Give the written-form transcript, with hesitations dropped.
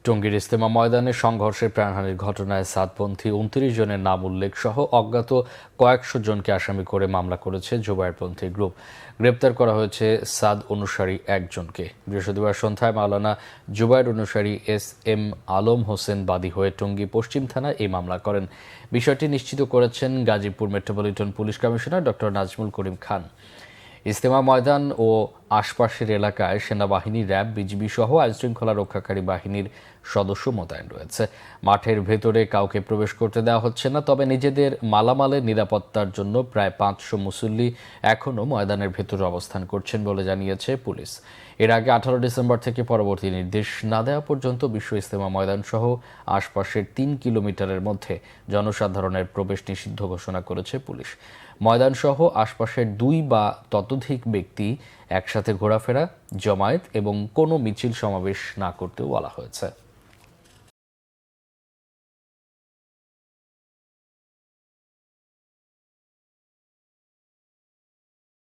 টঙ্গীর ইজতেমা ময়দানে সংঘর্ষে প্রাণহানির ঘটনায় সাদপন্থী ২৯ জনের নাম উল্লেখ সহ অজ্ঞাত কয়েকশো জনকে আসামি করে মামলা করেছে জুবায়েরপন্থী গ্রুপ। গ্রেপ্তার করা হয়েছে সাদ অনুসারী একজনকে। বৃহস্পতিবার সন্ধ্যায় মাওলানা জুবায়ের অনুসারী SM আলম হোসেন বাদী হয়ে টঙ্গী পশ্চিম থানায় এই মামলা করেন। বিষয়টি নিশ্চিত করেছেন Gazipur metropolitan police commissioner doctor Nazmul Karim Khan. Ijtema ময়দান ও আশপাশের এলাকায় সেনাবাহিনী, র্যাব, বিজিবি সহ আইনশৃঙ্খলা রক্ষাকারী বাহিনীর সদস্য মোতায়েন রয়েছে। মাঠের ভেতরে কাউকে প্রবেশ করতে দেওয়া হচ্ছে না, তবে নিজেদের মালামালের নিরাপত্তার জন্য প্রায় ৫০০ মুসল্লি এখনও ময়দানের ভেতরে অবস্থান করছেন বলে জানিয়েছে পুলিশ। এর আগে ১৮ ডিসেম্বর থেকে পরবর্তী নির্দেশ না দেওয়া পর্যন্ত বিশ্ব ইজতেমা ময়দান সহ আশপাশের ৩ কিলোমিটারের মধ্যে জনসাধারণের প্রবেশ নিষিদ্ধ ঘোষণা করেছে পুলিশ। ময়দান সহ আশপাশের ২ বা ততোধিক ব্যক্তি একসাথে ঘোরাফেরা, জমায়েত এবং কোনো মিছিল সমাবেশ না করতেও বলা হয়েছে।